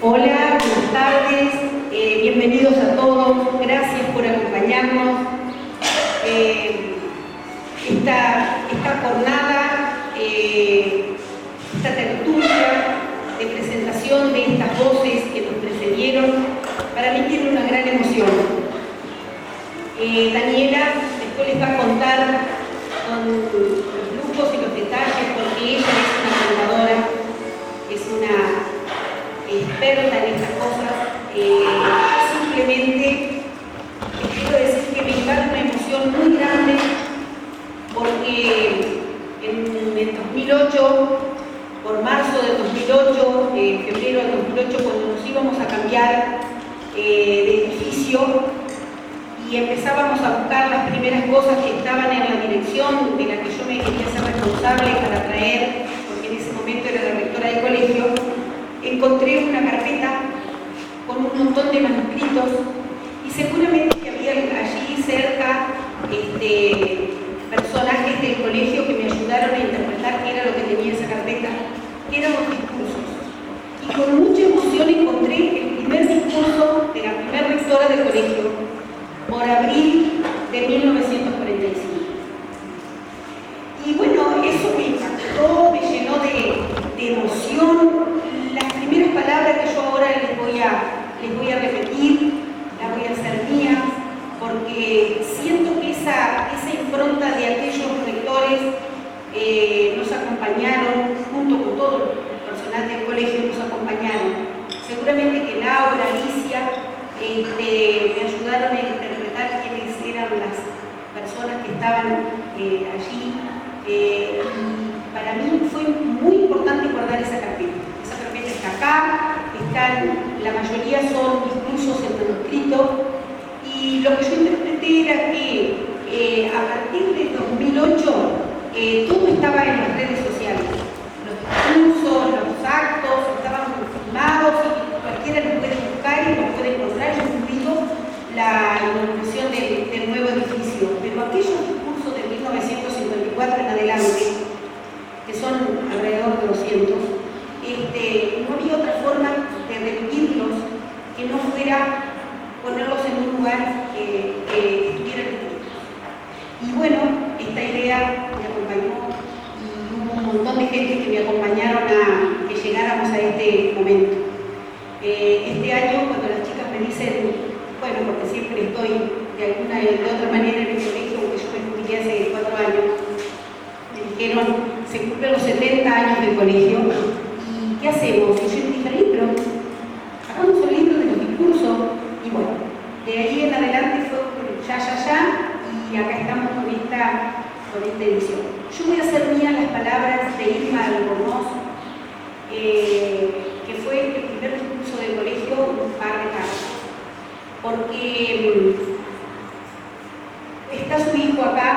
Hola, buenas tardes, bienvenidos a todos, gracias por acompañarnos. Esta jornada, esta tertulia de presentación de estas voces que nos precedieron, para mí tiene una gran emoción. Daniela después les va a contar con los lujos y los detalles, porque ella es una contadora, es una experta en estas cosas. Simplemente les quiero decir que me invade una emoción muy grande, porque en el 2008, por marzo del 2008, febrero del 2008, cuando nos íbamos a cambiar de edificio y empezábamos a buscar las primeras cosas que estaban en la dirección de la que yo me quería ser responsable para traer, porque en ese momento era la rectora del colegio, encontré una carpeta con un montón de manuscritos y seguramente que había allí cerca personajes del colegio que me ayudaron a interpretar qué era lo que tenía esa carpeta, que eran los discursos. Y con mucha emoción encontré el primer discurso de la primera rectora del colegio, por abril de 1945. Y bueno, eso me impactó, me llenó de emoción. Las primeras palabras que yo ahora les voy a repetir, las voy a hacer mías, porque siento que esa impronta de aquellos rectores nos acompañaron, junto con todo el personal del colegio, nos acompañaron. Seguramente que Laura, Alicia, me ayudaron a interpretar quiénes eran las personas que estaban allí. Y para mí fue muy importante guardar esa carpeta. Esa carpeta está acá, la mayoría son discursos en manuscrito, y lo que yo interpreté era que a partir del 2008 todo estaba en las redes sociales. Los discursos, los actos estaban filmados y cualquiera los puede buscar y los puede encontrar, incluido la inauguración del nuevo edificio. Pero aquellos discursos de 1954 en adelante, que son alrededor de 200, no había otra forma de revivirlos que no fuera ponerlos en un lugar que estuviera escritos. Y bueno, esta idea me acompañó y hubo un montón de gente que me acompañaron a que llegáramos a este momento. Este año, cuando las chicas me dicen, bueno, porque siempre estoy de alguna y de otra manera en el colegio, porque yo me jubilé hace 4 años, me dijeron, se cumplen los 70 años del colegio, ¿y qué hacemos? Y yo les dije, libro, hagamos un libro de los discursos, y bueno, de ahí en adelante fue ya, y acá estamos con esta edición. Yo voy a hacer mías las palabras de Irma Albornoz, que fue el primer discurso del colegio, un par de cartas, porque está su hijo acá,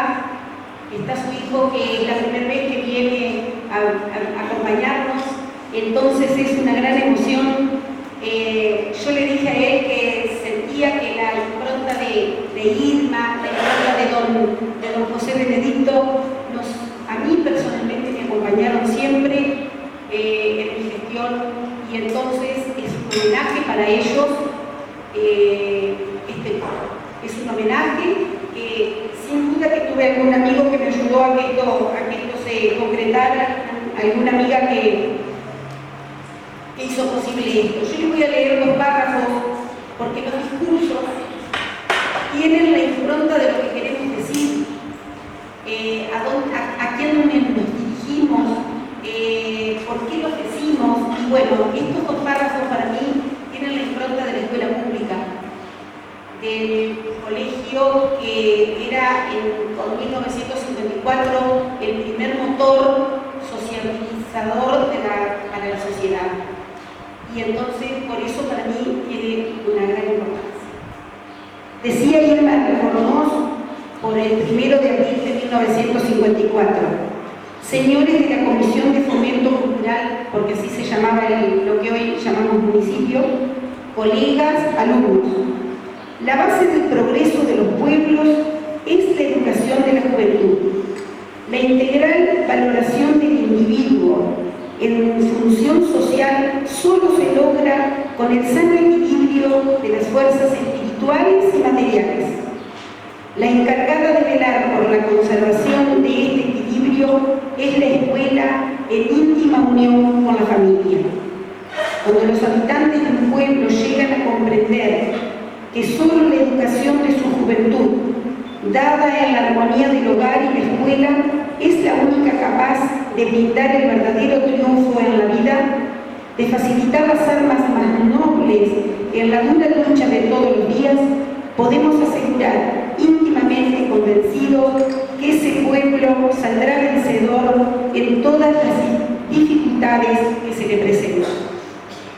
está su hijo que es la primera vez que viene a acompañarnos, entonces es una gran emoción. Yo le dije a él que sentía que la impronta de Irma, la impronta de don José Benedicto, a mí personalmente me acompañaron siempre en mi gestión, y entonces es un homenaje para ellos. Es un homenaje que sin duda que tuve algún amigo que me ayudó a que esto se concretara, alguna amiga que hizo posible esto. Yo les voy a leer 2 párrafos porque los discursos tienen la impronta de lo que queremos decir, a quién nos dirigimos, por qué los decimos. Y bueno, estos 2 párrafos para mí tienen la impronta de la escuela pública, del colegio que era con 1954 el primer motor socializador para la sociedad. Y entonces, por eso para mí tiene una gran importancia. Decía Irma Albornoz por el 1 de abril de 1954, señores de la Comisión de Fomento Cultural, porque así se llamaba lo que hoy llamamos municipio, colegas, alumnos, la base del progreso de los pueblos es la educación de la juventud, la integral valoración del individuo, en función social solo se logra con el sano equilibrio de las fuerzas espirituales y materiales. La encargada de velar por la conservación de este equilibrio es la escuela en íntima unión con la familia. Cuando los habitantes de un pueblo llegan a comprender que solo la educación de su juventud, dada en la armonía del hogar y la escuela, es la única capaz de brindar el verdadero triunfo en la vida, de facilitar las armas más nobles en la dura lucha de todos los días, podemos asegurar, íntimamente convencidos, que ese pueblo saldrá vencedor en todas las dificultades que se le presentan.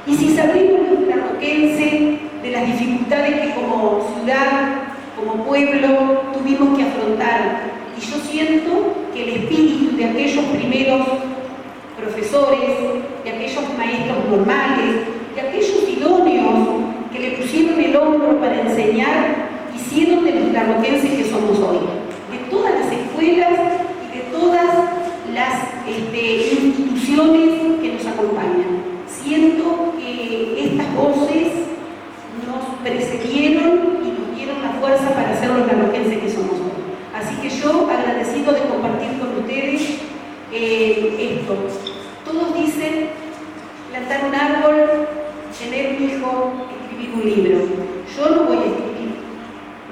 Y si sabemos la roquense de las dificultades que como ciudad, como pueblo, tuvimos que afrontar, y yo siento que el espíritu de aquellos primeros profesores, de aquellos maestros normales, de aquellos idóneos que le pusieron el hombro para enseñar, hicieron de los larroquenses que somos hoy, de todas las escuelas y de todas las instituciones que nos acompañan. Siento que estas voces nos precedieron y nos dieron la fuerza para ser los larroquenses que somos hoy. Así que yo, agradecido de compartir con ustedes esto. Todos dicen plantar un árbol, tener un hijo, escribir un libro. Yo no voy a escribir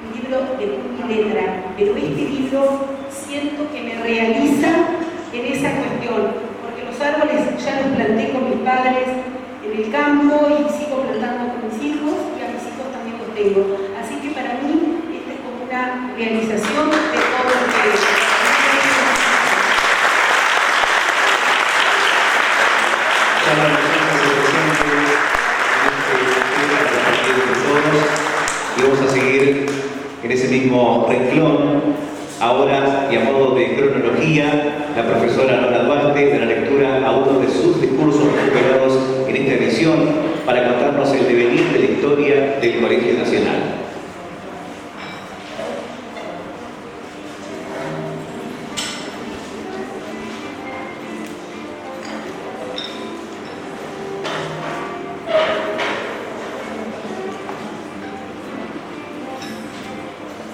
un libro de puño y letra, pero este libro siento que me realiza en esa cuestión, porque los árboles ya los planté con mis padres en el campo y sigo plantando con mis hijos, y a mis hijos también los tengo. Así que para mí esta es como una realización de todo lo que y vamos a seguir en ese mismo renglón. Ahora, y a modo de cronología, la profesora Nora Duarte dará lectura a uno de sus discursos recuperados en esta edición para contarnos el devenir de la historia del Colegio Nacional.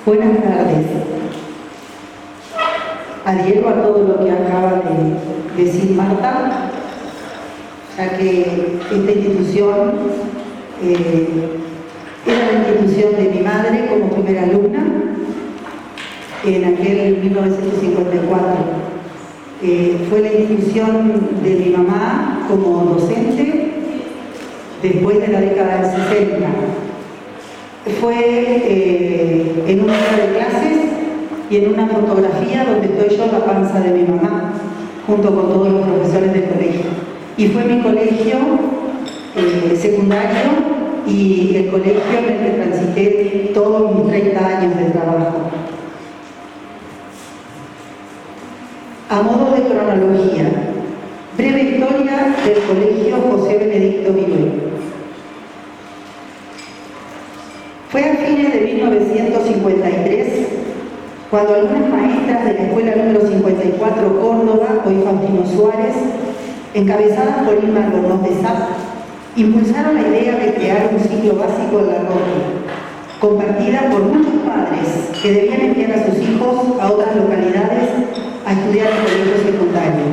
Buenas tardes. Adhiero a todo lo que acaba de decir Marta, ya que esta institución era la institución de mi madre como primera alumna en aquel 1954. Fue la institución de mi mamá como docente después de la década del 60. Fue en una hora de clases y en una fotografía donde estoy yo en la panza de mi mamá, junto con todos los profesores del colegio. Y fue mi colegio secundario y el colegio en el que transité todos mis 30 años de trabajo. A modo de cronología, breve historia del Colegio José Benedicto Virué. Fue a fines de 1953 cuando algunas maestras de la escuela número 54 Córdoba, hoy Faustino Suárez, encabezadas por Irma Albornoz de Sá, impulsaron la idea de crear un ciclo básico en la Roque, compartida por muchos padres que debían enviar a sus hijos a otras localidades a estudiar el colegio secundario.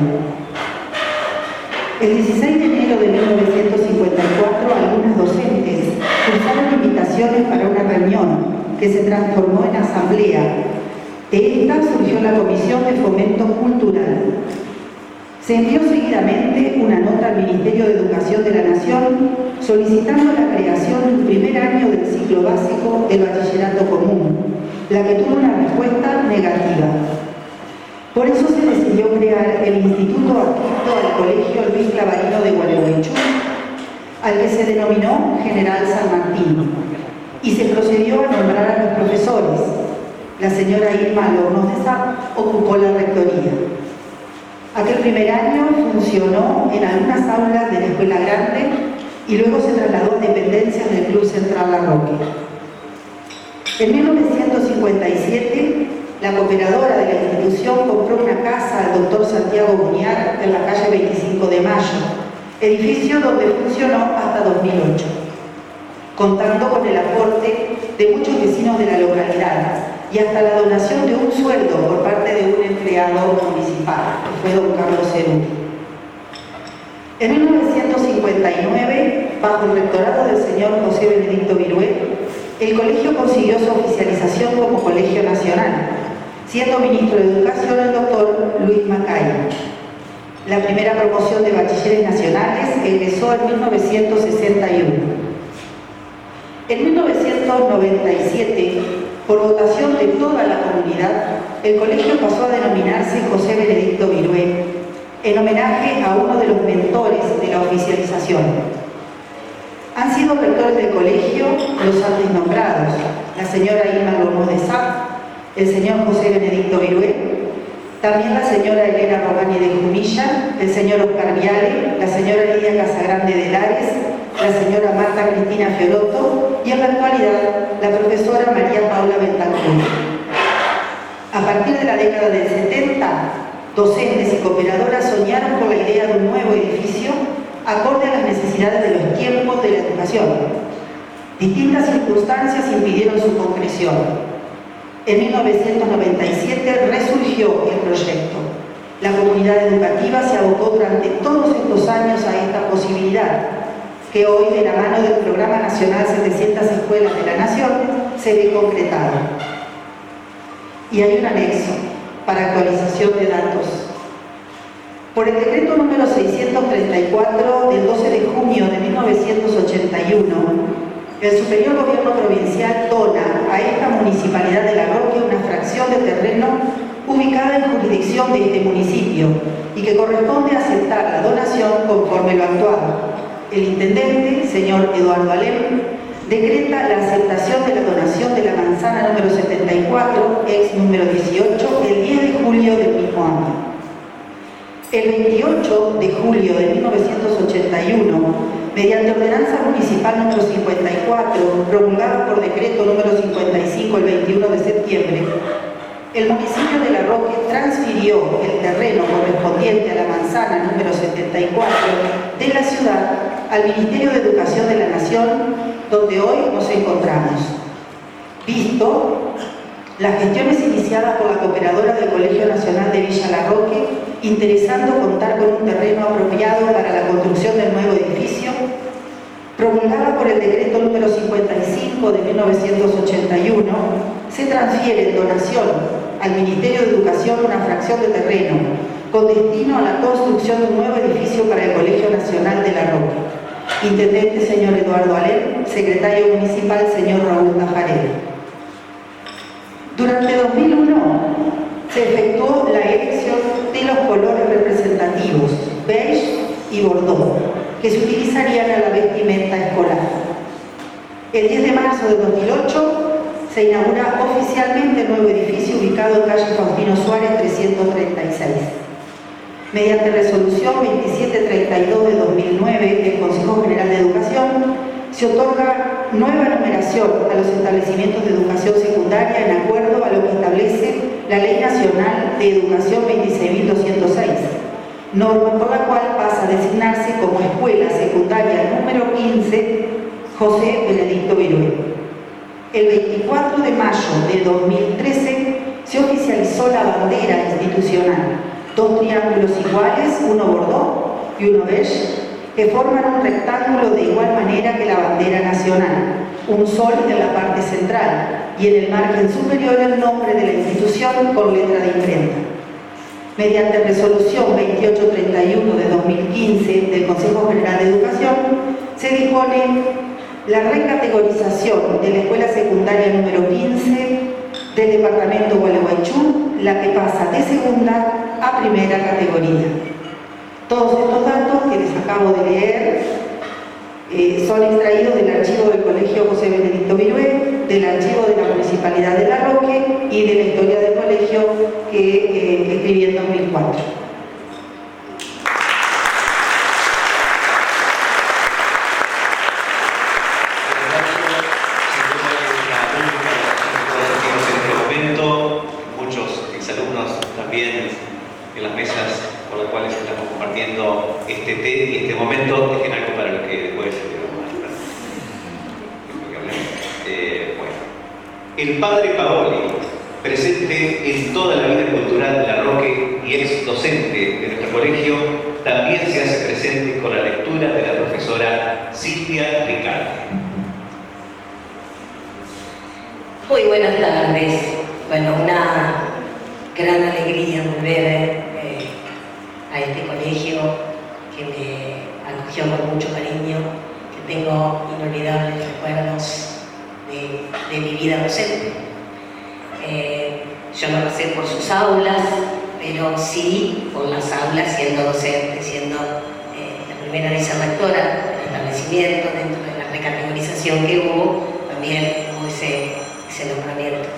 El 16 de enero de 1954, algunas docentes cursaron invitaciones para una reunión que se transformó en asamblea. De esta surgió la Comisión de Fomento Cultural. Se envió seguidamente una nota al Ministerio de Educación de la Nación solicitando la creación del primer año del ciclo básico del bachillerato común, la que tuvo una respuesta negativa. Por eso se decidió crear el Instituto adscrito al Colegio Luis Clavarino de Gualeguaychú, al que se denominó General San Martín, y se procedió a nombrar a los profesores. La señora Irma Albornoz de Sá ocupó la rectoría. Aquel primer año funcionó en algunas aulas de la Escuela Grande y luego se trasladó a dependencias del Club Central La Roque. En 1957 la cooperadora de la institución compró una casa al doctor Santiago Buñar en la calle 25 de Mayo, edificio donde funcionó hasta 2008, contando con el aporte de muchos vecinos de la localidad y hasta la donación de un sueldo por parte de un empleado municipal, que fue don Carlos Cerulli. En 1959, bajo el rectorado del señor José Benedicto Virué, el colegio consiguió su oficialización como colegio nacional, siendo ministro de Educación el doctor Luis Macay. La primera promoción de bachilleres nacionales egresó en 1961. En 1997, por votación de toda la comunidad, el colegio pasó a denominarse José Benedicto Virué, en homenaje a uno de los mentores de la oficialización. Han sido rectores del colegio los antes nombrados, la señora Irma Gómez de Sá, el señor José Benedicto Virué, también la señora Elena Romani de Jumilla, el señor Oscar Viale, la señora Lidia Casagrande de Lares, la señora Marta Cristina Fiorotto y en la actualidad la profesora María Paula Bentancur. A partir de la década del 70, docentes y cooperadoras soñaron con la idea de un nuevo edificio acorde a las necesidades de los tiempos de la educación. Distintas circunstancias impidieron su concreción. En 1997 resurgió el proyecto. La comunidad educativa se abocó durante todos estos años a esta posibilidad, que hoy, de la mano del Programa Nacional 700 Escuelas de la Nación, se ve concretado. Y hay un anexo para actualización de datos. Por el decreto número 634 del 12 de junio de 1981, el Superior Gobierno Provincial dona a esta Municipalidad de La Roque una fracción de terreno ubicada en jurisdicción de este municipio y que corresponde aceptar la donación conforme lo actuado. El intendente, señor Eduardo Alem, decreta la aceptación de la donación de la manzana número 74, ex número 18, el 10 de julio del mismo año. El 28 de julio de 1981, mediante ordenanza municipal número 54, promulgada por decreto número 55 el 21 de septiembre, el municipio de La Roque transfirió el terreno correspondiente a la manzana número 74 de la ciudad al Ministerio de Educación de la Nación, donde hoy nos encontramos. Visto las gestiones iniciadas por la cooperadora del Colegio Nacional de Villa La Roque, interesando contar con un terreno apropiado para la construcción del nuevo edificio, promulgada por el decreto número 55 de 1981, se transfiere en donación al Ministerio de Educación una fracción de terreno con destino a la construcción de un nuevo edificio para el Colegio Nacional de La Roque. Intendente, señor Eduardo Alem. Secretario municipal, señor Raúl Tajarel. Durante 2001 se efectuó la elección de los colores representativos, beige y bordeaux, que se utilizarían a la vestimenta escolar. El 10 de marzo de 2008 se inaugura oficialmente el nuevo edificio ubicado en calle Faustino Suárez 336. Mediante resolución 2732 de 2009 del Consejo General de Educación, se otorga nueva numeración a los establecimientos de educación secundaria en acuerdo a lo que establece la Ley Nacional de Educación 26.206, norma por la cual pasa a designarse como Escuela Secundaria número 15 José Benedicto Virué. El 24 de mayo de 2013 se oficializó la bandera institucional, dos triángulos iguales, uno bordeaux y uno beige, que forman un rectángulo de igual manera que la bandera nacional, un sol en la parte central y en el margen superior el nombre de la institución con letra de imprenta. Mediante resolución 2831 de 2015 del Consejo General de Educación, se dispone la recategorización de la Escuela Secundaria número 15 del Departamento Gualeguaychú, la que pasa de segunda a primera categoría. Todos estos datos que les acabo de leer son extraídos del archivo del Colegio José Benedicto Virué, del archivo de la Municipalidad de La Roque y de la historia del colegio que escribí en 2004. estamos compartiendo este té y este momento, dejen algo para lo que después bueno. El padre Paoli, presente en toda la vida cultural de La Roque y ex docente de nuestro colegio, también se hace presente con la lectura de la profesora Silvia Ricardi. Muy buenas tardes. Bueno, una gran alegría volver a este colegio que me acogió con mucho cariño, que tengo inolvidables recuerdos de mi vida docente. Yo no pasé por sus aulas, pero sí por las aulas siendo docente, siendo la primera vicerrectora del establecimiento, dentro de la recategorización que hubo, también hubo ese nombramiento.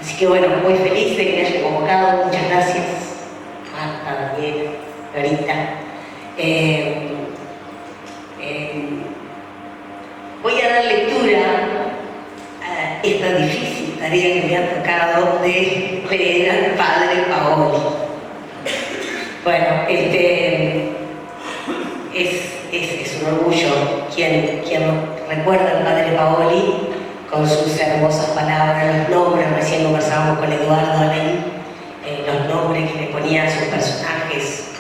Así que bueno, muy feliz de que me hayan convocado, muchas gracias, Marta, Daniel, Clarita. Voy a dar lectura a esta difícil tarea que me ha tocado de leer al padre Paoli. Bueno, es un orgullo quien recuerda al padre Paoli con sus hermosas palabras, los nombres, recién conversábamos con Eduardo Alain, los nombres que le ponía a sus personajes,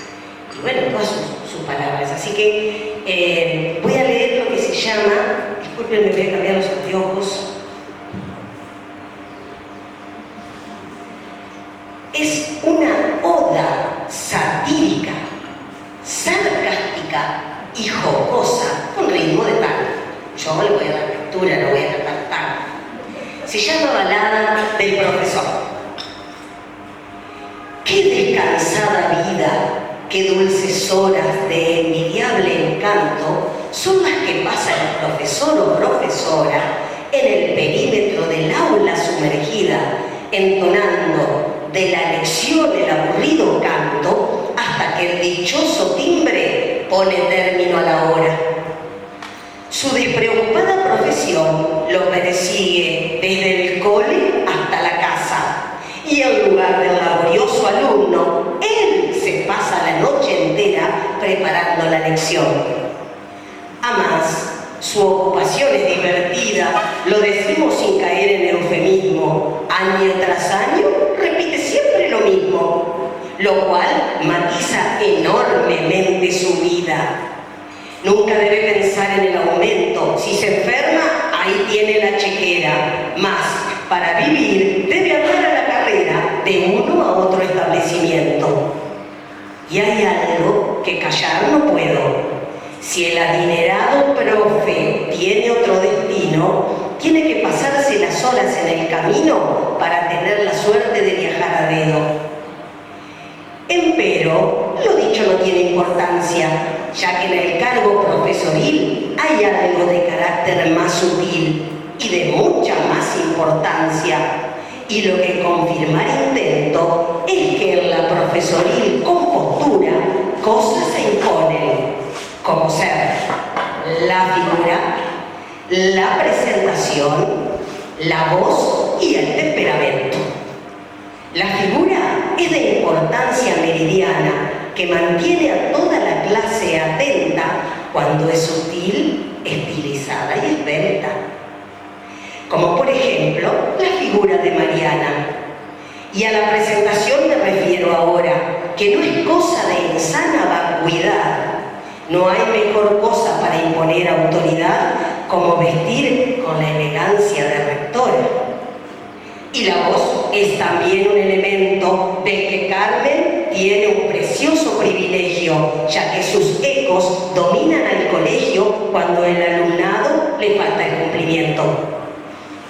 y bueno, todas sus palabras. Así que voy a leer lo que se llama, disculpen, me voy a cambiar los anteojos. Es una oda satírica, sarcástica y jocosa, con ritmo de tango. Yo le voy a dar lectura, no voy a cantar tango. Se llama Balada del Profesor. Qué descansada vida, qué dulces horas de envidiable encanto son las que pasa el profesor o profesora en el perímetro del aula sumergida, entonando de la lección el aburrido canto hasta que el dichoso timbre pone término a la hora. Su despreocupada profesión lo persigue desde el cole hasta la casa, y en lugar del laborioso alumno, él se pasa la noche entera preparando la lección. Además, su ocupación es divertida, lo decimos sin caer en eufemismo. Año tras año repite siempre lo mismo, lo cual matiza enormemente su vida. Nunca debe pensar en el aumento. Si se enferma, ahí tiene la chequera. Más, para vivir, debe andar a la carrera de uno a otro establecimiento. Y hay algo que callar no puedo. Si el adinerado profe tiene otro destino, tiene que pasarse las horas en el camino para tener la suerte de viajar a dedo. Empero, lo dicho no tiene importancia, ya que en el cargo profesoril hay algo de carácter más sutil y de mucha más importancia. Y lo que confirmar intento es que en la profesoril compostura cosas se imponen, como ser la figura, la presentación, la voz y el temperamento. La figura es de importancia meridiana, que mantiene a toda la clase atenta cuando es sutil, estilizada y esbelta. Como por ejemplo, la figura de Mariana. Y a la presentación me refiero ahora, que no es cosa de insana vacuidad. No hay mejor cosa para imponer autoridad como vestir con la elegancia de rectora. Y la voz es también un elemento del que Carmen tiene un precioso privilegio, ya que sus ecos dominan al colegio cuando el alumnado le falta el cumplimiento.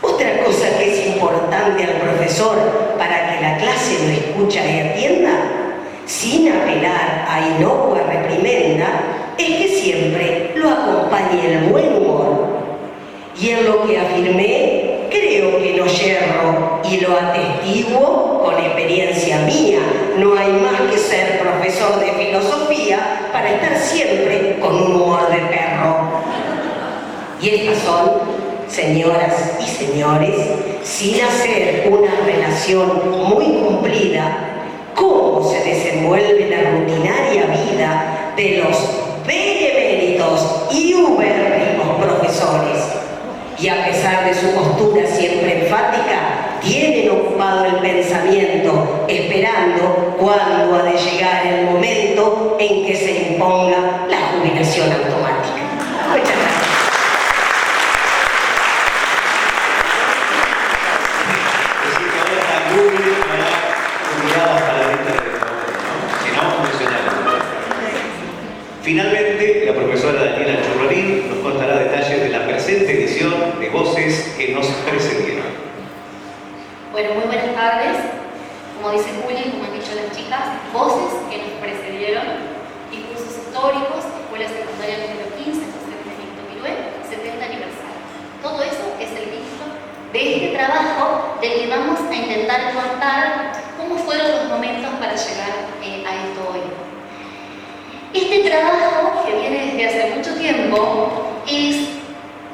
Otra cosa que es importante al profesor para que la clase lo escucha y atienda, sin apelar a inocua reprimenda, es que siempre lo acompañe el buen humor. Y en lo que afirmé, creo que no yerro y lo atestiguo con experiencia mía. No hay más que ser profesor de filosofía para estar siempre con un humor de perro. Y estas son, señoras y señores, sin hacer una relación muy cumplida, cómo se desenvuelve la rutinaria vida de los beneméritos y ubérrimos profesores. Y a pesar de su postura siempre enfática, tienen ocupado el pensamiento, esperando cuándo ha de llegar el momento en que se imponga la jubilación automática. Muchas gracias. Finalmente, la profesora Daniela Churrorín nos contará detalles de la presente edición de Voces que nos precedieron. Bueno, muy buenas tardes. Como dice Juli, como han dicho las chicas, Voces que nos precedieron, discursos históricos, Escuela Secundaria número 15, José Benedicto Mirué, 70 aniversario. Todo eso es el título de este trabajo del que vamos a intentar contar cómo fueron los momentos para llegar a esto hoy. Este trabajo, que viene desde hace mucho tiempo, es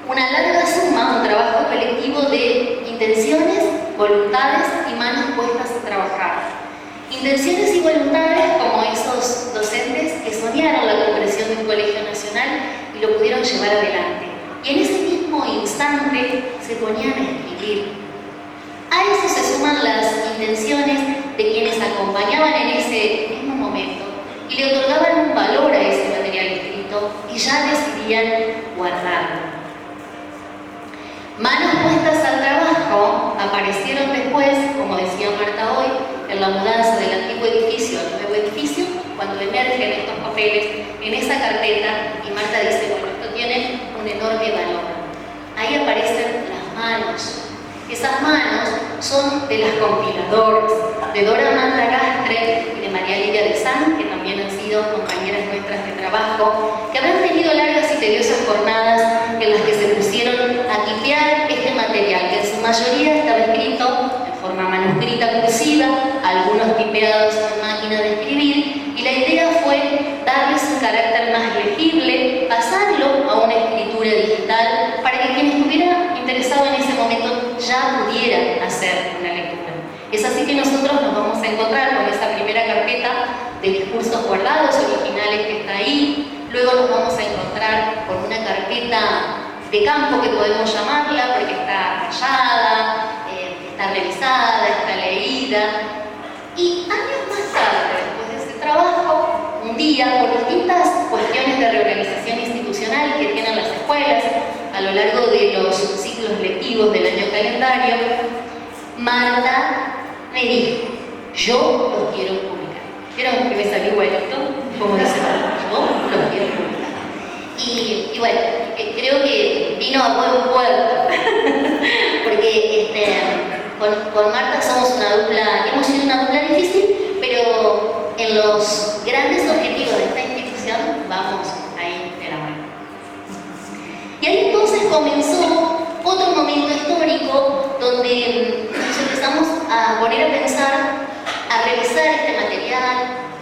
una larga suma, un trabajo colectivo de intenciones, voluntades y manos puestas a trabajar. Intenciones y voluntades como esos docentes que soñaron la concreción de un colegio nacional y lo pudieron llevar adelante. Y en ese mismo instante se ponían a escribir. A eso se suman las intenciones de quienes acompañaban en ese mismo momento y le otorgaban un valor a ese material escrito y ya decidían guardarlo. Manos puestas al trabajo aparecieron después, como decía Marta hoy, en la mudanza del antiguo edificio al nuevo edificio, cuando emergen estos papeles en esa carpeta y Marta dice, bueno, esto tiene un enorme valor. Ahí aparecen las manos. Esas manos son de las compiladoras, de Dora Amanda Gastre y de María Lidia de San, que también han sido compañeras nuestras de trabajo, que habrán tenido largas y tediosas jornadas en las que se pusieron a tipear este material, que en su mayoría estaba escrito en forma manuscrita cursiva, algunos tipeados en máquina de escribir, y la idea fue darles un carácter más legible, pasarlo a una escritura digital, para que quien estuviera interesado en ese momento ya pudiera hacer una lectura. Es así que nosotros nos vamos a encontrar con esa primera carpeta de discursos guardados originales que está ahí, luego nos vamos a encontrar con una carpeta de campo que podemos llamarla porque está tallada, está revisada, está leída, y años más tarde, después de ese trabajo, un día, por distintas cuestiones de reorganización institucional que tienen las escuelas a lo largo de los ciclos lectivos del año calendario, Marta me dijo, yo los quiero publicar. ¿Vieron que me salió igualito? Como dice Marta, yo los quiero publicar. Y bueno, creo que vino a buen puerto, porque con Marta somos una dupla, hemos sido una dupla difícil, pero en los grandes objetivos de esta institución vamos ahí de la mano. Y ahí entonces comenzó otro momento histórico donde nos empezamos a poner a pensar, a revisar este material,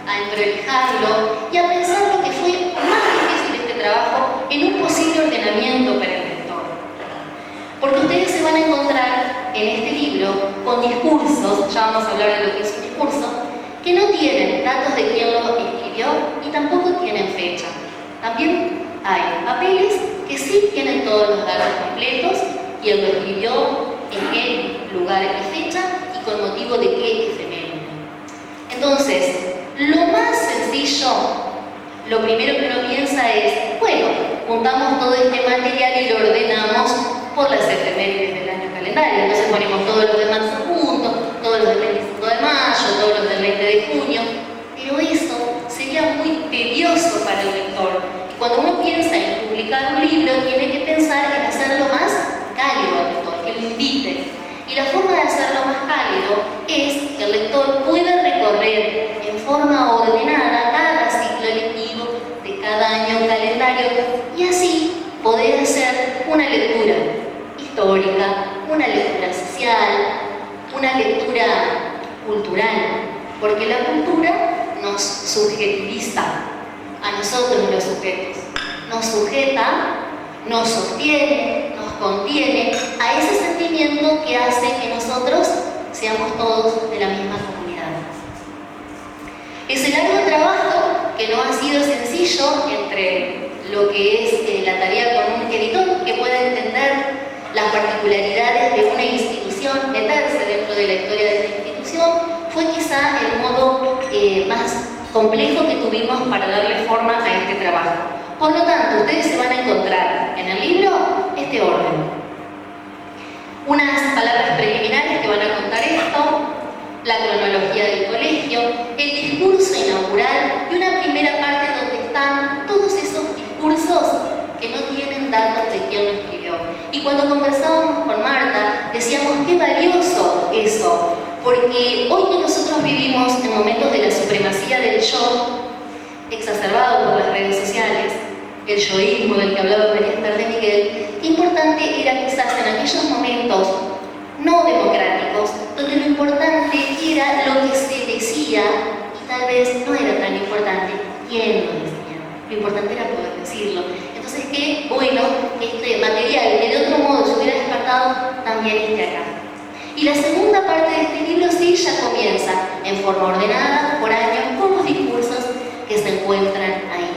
a entrelijarlo y a pensar lo que fue más difícil de este trabajo en un posible ordenamiento para el lector. Porque ustedes se van a encontrar en este libro con discursos, ya vamos a hablar de lo que es un discurso, que no tienen datos de quién lo escribió y tampoco tienen fecha. También hay papeles que sí tienen todos los datos completos, quién lo escribió, en qué lugar y fecha y con motivo de qué efeméride. Entonces, lo más sencillo, lo primero que uno piensa es, bueno, juntamos todo este material y lo ordenamos por las efemérides del año calendario. Entonces ponemos todos los de marzo juntos, todos los del 25 de mayo, todos los del 20 de junio, pero eso sería muy tedioso para el lector. Y cuando uno piensa en publicar un libro, tiene que pensar en hacerlo más cálido al lector, que lo invite. Y la forma de hacerlo más cálido es que el lector pueda recorrer en forma ordenada cada ciclo lectivo de cada año calendario y así poder hacer una lectura histórica, una lectura social, una lectura cultural, porque la cultura nos subjetiviza a nosotros los sujetos, nos sujeta, nos sostiene, nos contiene a ese sentimiento que hace que nosotros seamos todos de la misma comunidad. Ese largo trabajo, que no ha sido sencillo entre lo que es la tarea con un editor que pueda entender las particularidades de una institución, meterse dentro de la historia de la institución, fue quizá el modo más complejo que tuvimos para darle forma a este trabajo. Por lo tanto, ustedes se van a encontrar en el libro este orden. Unas palabras preliminares que van a contar esto, la cronología del colegio, el discurso inaugural y una primera parte donde están todos esos discursos que no tienen datos de quién lo escribió. Y cuando conversábamos con Marta, decíamos qué valioso eso, porque hoy que nosotros vivimos en momentos de la supremacía del yo, exacerbado por las redes sociales, el yoísmo del que hablaba María Esther de Miguel, qué importante era quizás en aquellos momentos no democráticos, donde lo importante era lo que se decía y tal vez no era tan importante quién lo decía. Lo importante era poder decirlo. Entonces, qué bueno que este material, que de otro modo se hubiera descartado, también esté acá. Y la segunda parte de este libro sí ya comienza en forma ordenada, por año, con los discursos que se encuentran ahí.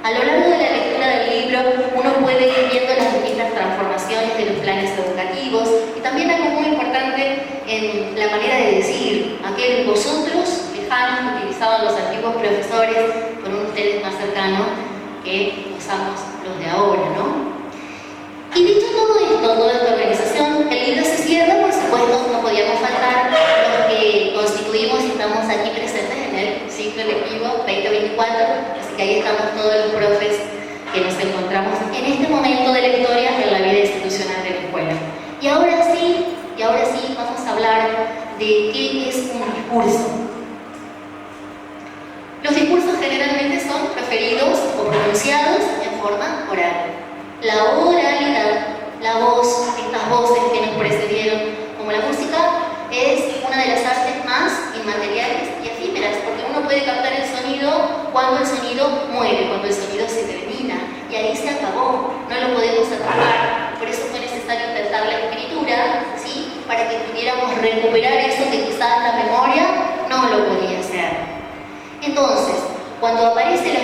A lo largo de la lectura del libro, uno puede ir viendo las distintas transformaciones de los planes educativos y también algo muy importante en la manera de decir, aquel vosotros lejanos que utilizaban los antiguos profesores con un ustedes más cercano que usamos los de ahora, ¿no? Y dicho todo esto, toda esta organización, el libro se cierra, por supuesto, no podíamos faltar los que constituimos y estamos aquí presentes en el ciclo lectivo 2024, así que ahí estamos todos los profes que nos encontramos en este momento de la historia en la vida institucional de la escuela. Y ahora sí, vamos a hablar de qué es un discurso. Los discursos generalmente son proferidos o pronunciados en forma oral. La oralidad, la voz, estas voces que nos precedieron, como la música, es una de las artes más inmateriales y efímeras, porque uno puede captar el sonido cuando el sonido muere, cuando el sonido se termina, y ahí se acabó, no lo podemos atrapar. Por eso fue necesario inventar la escritura, ¿sí? Para que pudiéramos recuperar eso que quizás la memoria no lo podía hacer. Entonces, cuando aparece la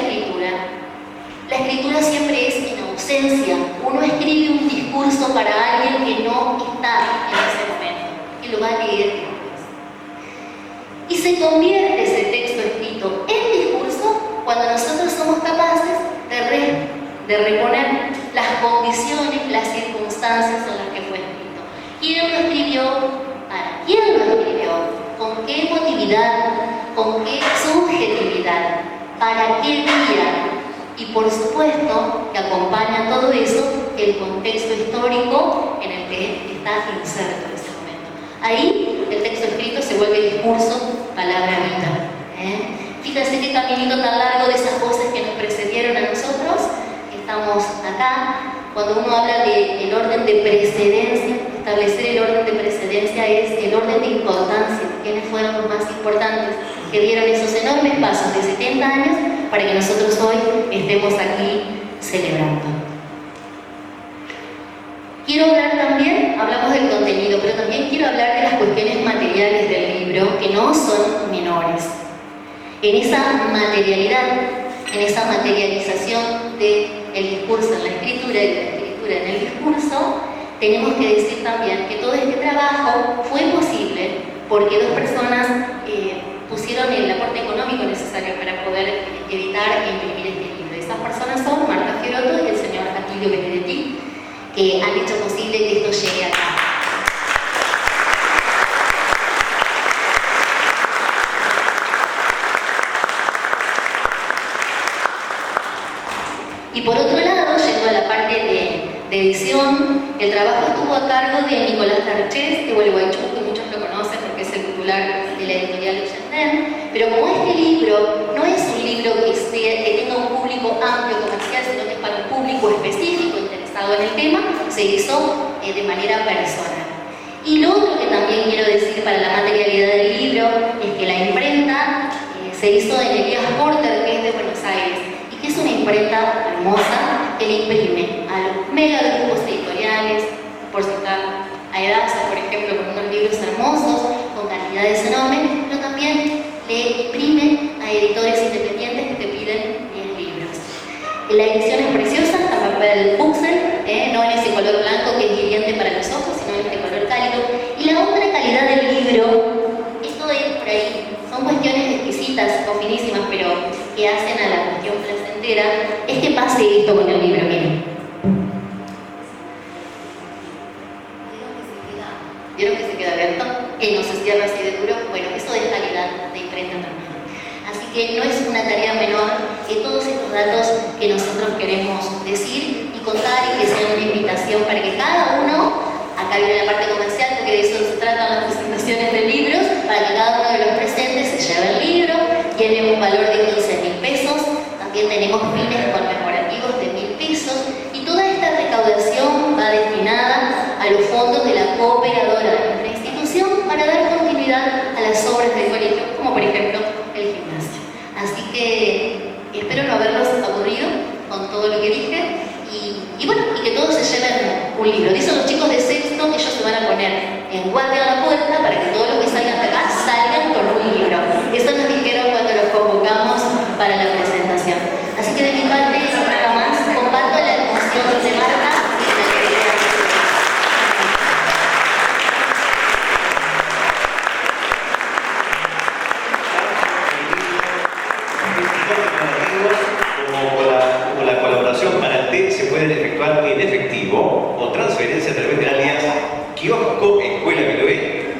escritura siempre es en ausencia. Uno escribe un discurso para alguien que no está en ese momento, que lo va a leer después. Y se convierte ese texto escrito en discurso cuando nosotros somos capaces de reponer las condiciones, las circunstancias en las que fue escrito. ¿Quién lo escribió? ¿Para quién lo escribió? ¿Con qué emotividad? ¿Con qué subjetividad? ¿Para qué día? Y por supuesto que acompaña todo eso el contexto histórico en el que está inserto en ese momento. Ahí el texto escrito se vuelve discurso, palabra viva. Fíjense qué caminito tan largo de esas voces que nos precedieron a nosotros. Estamos acá. Cuando uno habla del orden de precedencia, establecer el orden de precedencia es el orden de importancia. ¿Quiénes fueron los más importantes que dieron esos enormes pasos de 70 años para que nosotros hoy estemos aquí celebrando? Quiero hablar también, hablamos del contenido, pero también quiero hablar de las cuestiones materiales del libro, que no son menores. En esa materialidad, en esa materialización del discurso en la escritura y de la escritura en el discurso, tenemos que decir también que todo este trabajo fue posible porque dos personas pusieron el aporte económico necesario para poder editar e imprimir este libro. Esas personas son Marta Fiorotto y el señor Atilio Benedetti, que han hecho posible que esto llegue acá. Y por otro lado, yendo a la parte de edición, el trabajo estuvo a cargo de Nicolás Tarchés, de Gualeguaychú, que muchos lo conocen porque es el titular de la editorial Uchendén. Pero como este libro no es un libro que tenga un público amplio comercial, sino que es para un público específico interesado en el tema, se hizo de manera personal. Y lo otro que también quiero decir para la materialidad del libro es que la imprenta se hizo en Elías Porter, que es de Buenos Aires, y que es una imprenta hermosa que le imprime a los megagrupos editoriales, por citar a Edasa, por ejemplo, con unos libros hermosos, con cantidades enormes, pero también imprime a editores independientes que te piden libros. La edición es preciosa, está en papel buxel, no en ese color blanco que es hiriente para los ojos, sino en este color cálido. Y la otra calidad del libro, esto es por ahí, son cuestiones exquisitas o finísimas, pero que hacen a la cuestión placentera, es que pase esto con el libro, miren. ¿Vieron que se queda abierto? Que no se cierra así de duro. Bueno, eso es calidad de imprenta también. Así que no es una tarea menor que todos estos datos que nosotros queremos decir y contar y que sean una invitación para que cada uno, acá viene la parte comercial porque de eso se tratan las presentaciones de libros, para que cada uno de los presentes se lleve el libro, tiene un valor de 15.000 pesos, también tenemos fines conmemorativos de 1.000 pesos y toda esta recaudación va destinada a los fondos de la cooperadora de nuestra institución para dar continuidad a las obras del colegio, como por ejemplo el gimnasio. Así que espero no haberlos aburrido con todo lo que dije y bueno, y que todos se lleven un libro. Dicen los chicos de sexto que ellos se van a poner en guardia a la puerta para que todos los que salgan de acá salgan con un libro. Eso nos dijeron cuando los convocamos para la presentación. Así que de mi parte, nada más, comparto la emoción de Marta. Como la colaboración para el TEC se pueden efectuar en efectivo o transferencia a través del alias kiosco Escuela Miloé,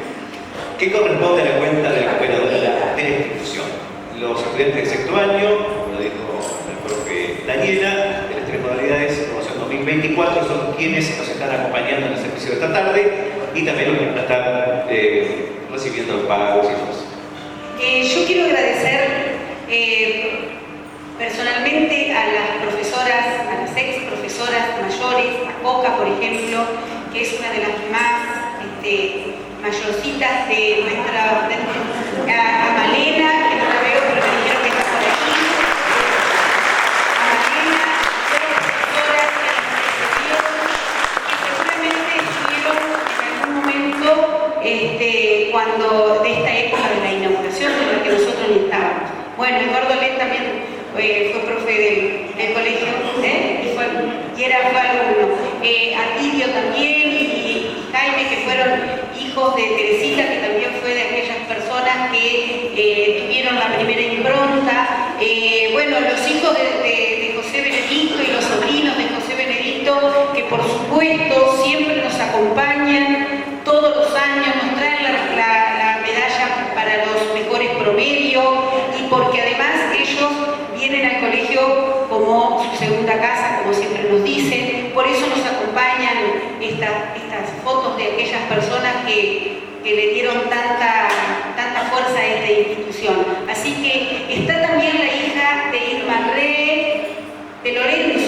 que corresponde a la cuenta de la operadora de la institución. Los estudiantes de sexto año, como lo dijo el profe Daniela, de las 3 modalidades de promoción 2024 son quienes nos están acompañando en el servicio de esta tarde y también los que van a estar recibiendo los pagos y demás. Yo quiero agradecer personalmente a las profesoras, a las ex profesoras mayores, a Coca, por ejemplo, que es una de las más mayorcitas de nuestra, a Malena, que no la veo, pero me dijeron que está por aquí, a Malena, a las profesoras que seguramente estuvieron en algún momento cuando de esta época de la inauguración de la que nosotros estábamos. Bueno, Eduardo Led también fue profe del colegio, y era alumno. Atilio también y Jaime, que fueron hijos de Teresita, que también fue de aquellas personas que tuvieron la primera impronta. Bueno, los hijos de José Benedicto y los sobrinos de José Benedicto, que por supuesto siempre nos acompañan todos los años, nos traen la medalla para los mejores promedios y porque además ellos vienen al colegio como su segunda casa, como siempre nos dicen, por eso nos acompañan estas fotos de aquellas personas que le dieron tanta fuerza a esta institución. Así que está también la hija de Irma Re, de Lorenzo,